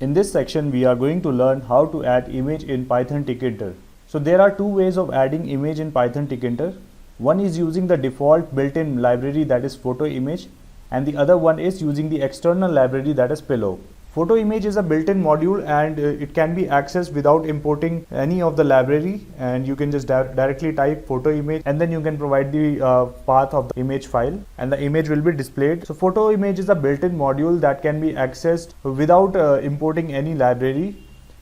In this section, we are going to learn how to add image in Python Tkinter. So there are two ways of adding image in Python Tkinter. One is using the default built-in library, that is photo image, and the other one is using the external library, that is pillow. Photo image is a built-in module, and it can be accessed without importing any of the library, and you can just directly type photo image, and then you can provide the path of the image file, and the image will be displayed. So photo image is a built-in module that can be accessed without importing any library.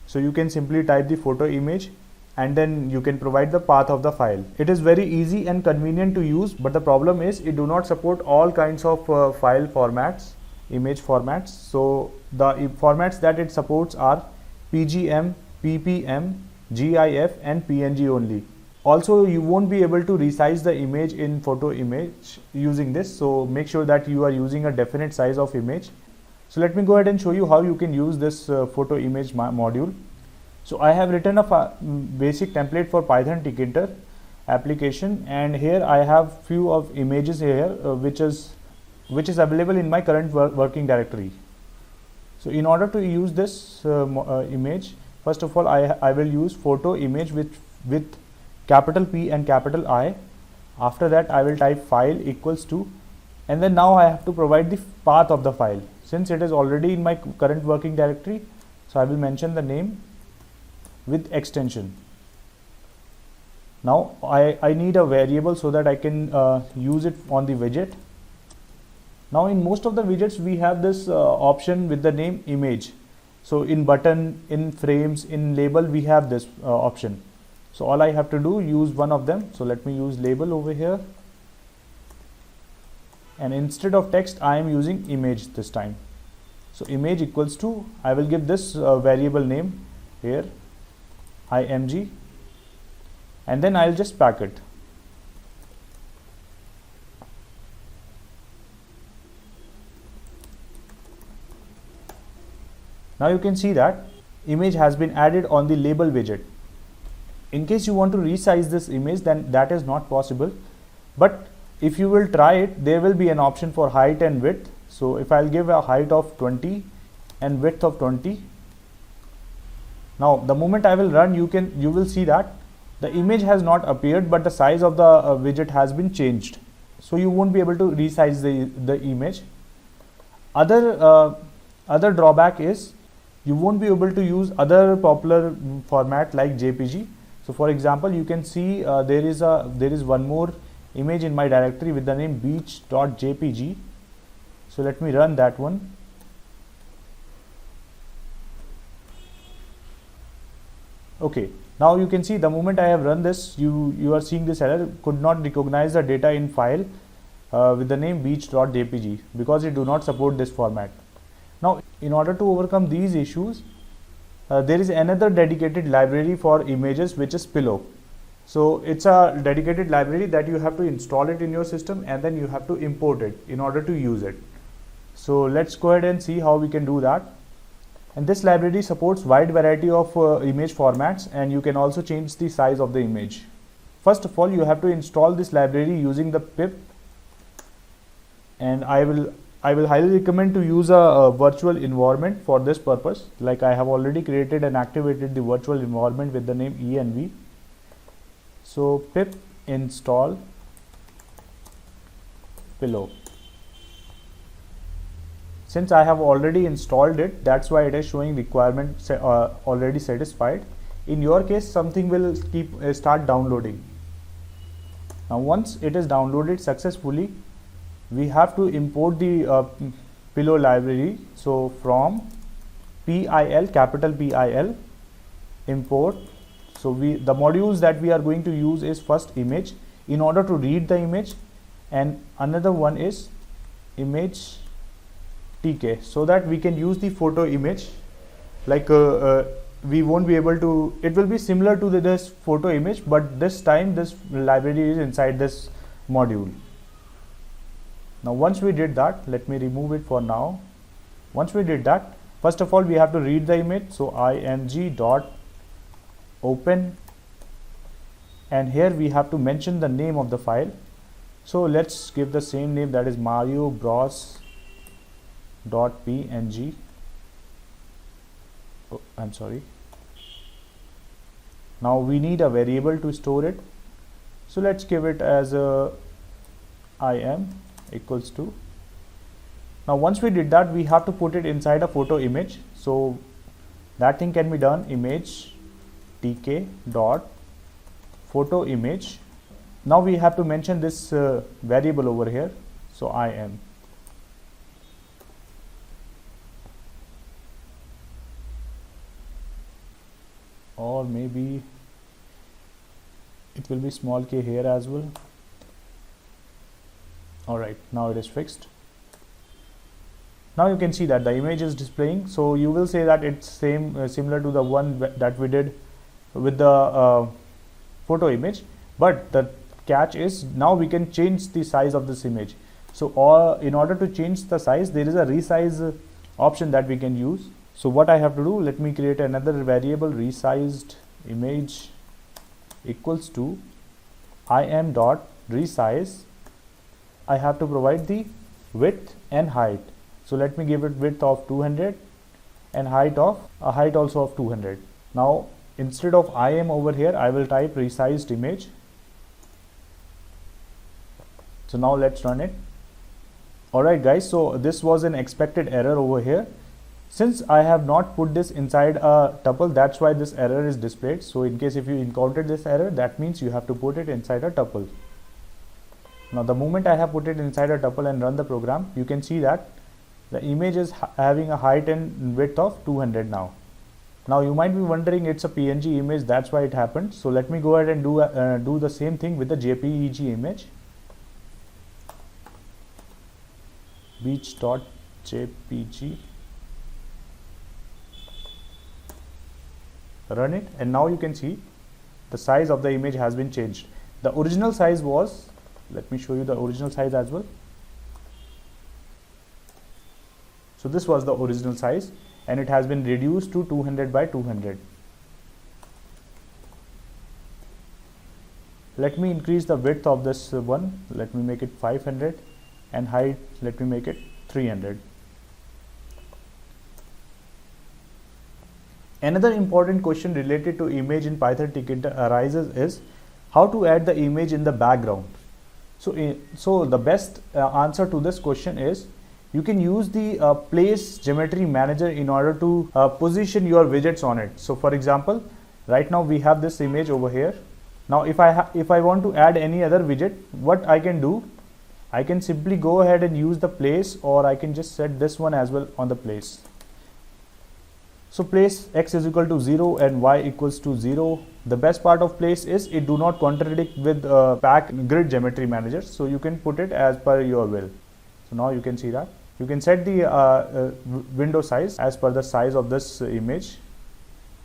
So you can simply type the photo image, and then you can provide the path of the file. It is very easy and convenient to use, but the problem is it do not support all kinds of file formats, image formats. So the formats that it supports are PGM, PPM, GIF and PNG only. Also, you won't be able to resize the image in photo image using this, so make sure that you are using a definite size of image. So let me go ahead and show you how you can use this photo image module. So I have written a basic template for Python Tkinter application, and here I have few of images here which is available in my current working directory. So in order to use this image, first of all I will use photo image with capital P and capital I. After that I will type file equals to, and then now I have to provide the path of the file. Since it is already in my current working directory, so I will mention the name with extension. Now I need a variable so that I can use it on the widget. Now in most of the widgets we have this option with the name image. So in button, in frames, in label we have this option. So all I have to do, use one of them. So let me use label over here, and instead of text I am using image this time. So image equals to, I will give this variable name here, img, and then I'll just pack it. Now you can see that image has been added on the label widget. In case you want to resize this image, then that is not possible, but if you will try it, there will be an option for height and width. So if I'll give a height of 20 and width of 20, now the moment I will run, you will see that the image has not appeared, but the size of the widget has been changed. So you won't be able to resize the image. Other drawback is you won't be able to use other popular format like JPG. So for example, you can see there is one more image in my directory with the name beach.jpg. So let me run that one. Okay, now you can see the moment I have run this, you are seeing this error, could not recognize the data in file with the name beach.jpg because it do not support this format. Now in order to overcome these issues, there is another dedicated library for images, which is pillow. So it's a dedicated library that you have to install it in your system, and then you have to import it in order to use it. So let's go ahead and see how we can do that. And this library supports wide variety of image formats, and you can also change the size of the image. First of all, you have to install this library using the pip, and I will highly recommend to use a virtual environment for this purpose. Like I have already created and activated the virtual environment with the name env. So pip install pillow. Since I have already installed it, that's why it is showing requirement already satisfied. In your case, something will start downloading. Now once it is downloaded successfully, we have to import the pillow library. So from PIL, capital PIL, import. So the modules that we are going to use is first image in order to read the image, and another one is image TK, so that we can use the photo image. Like we won't be able to, it will be similar to this photo image, but this time this library is inside this module. Now once we did that, let me remove it for now. Once we did that, first of all we have to read the image. So img dot open, and here we have to mention the name of the file. So let's give the same name, that is Mario Bros .png. Oh, I'm sorry. Now we need a variable to store it, so let's give it as a im equals to. Now once we did that, we have to put it inside a photo image. So that thing can be done, image tk dot photo image. Now we have to mention this variable over here, so im. Or maybe it will be small k here as well. Alright, now it is fixed. Now you can see that the image is displaying, so you will say that it's similar to the one that we did with the photo image, but the catch is now we can change the size of this image. So in order to change the size, there is a resize option that we can use. So what I have to do, let me create another variable, resized image equals to im dot resize. I have to provide the width and height. So let me give it width of 200 and height also of 200. Now instead of im over here, I will type resized image. So now let's run it. Alright guys, so this was an expected error over here. Since I have not put this inside a tuple, that's why this error is displayed. So in case if you encountered this error, that means you have to put it inside a tuple. Now the moment I have put it inside a tuple and run the program, you can see that the image is having a height and width of 200 now. Now you might be wondering, it's a PNG image, that's why it happened. So let me go ahead and do the same thing with the JPEG image. beach.jpg. Run it, and now you can see the size of the image has been changed. The original size was, let me show you the original size as well. So this was the original size and it has been reduced to 200 by 200. Let me increase the width of this one. Let me make it 500 and height, let me make it 300. Another important question related to image in Python Tkinter arises is how to add the image in the background. So the best answer to this question is you can use the place geometry manager in order to position your widgets on it. So for example, right now we have this image over here. Now if I want to add any other widget, what I can do, I can simply go ahead and use the place, or I can just set this one as well on the place. So place x is equal to 0 and y equals to 0. The best part of place is it do not contradict with pack grid geometry manager. So you can put it as per your will. So now you can see that. You can set the window size as per the size of this image.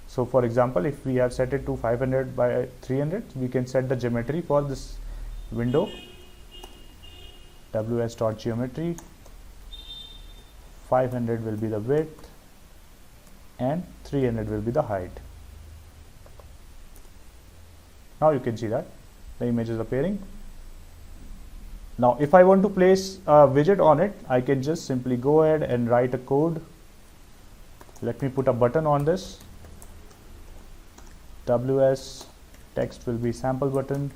So for example, if we have set it to 500 by 300, we can set the geometry for this window. ws.geometry, 500 will be the width and 300 will be the height. Now you can see that the image is appearing. Now if I want to place a widget on it, I can just simply go ahead and write a code. Let me put a button on this. WS text will be sample button.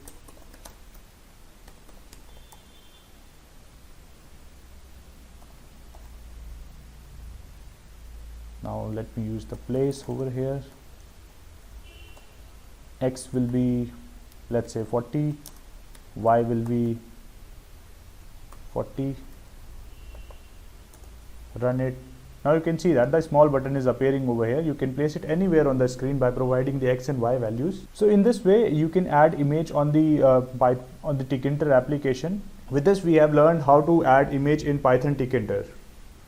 Now let me use the place over here. X will be, let's say 40, Y will be 40. Run it. Now you can see that the small button is appearing over here. You can place it anywhere on the screen by providing the X and Y values. So in this way you can add image on the Tkinter application. With this we have learned how to add image in Python Tkinter.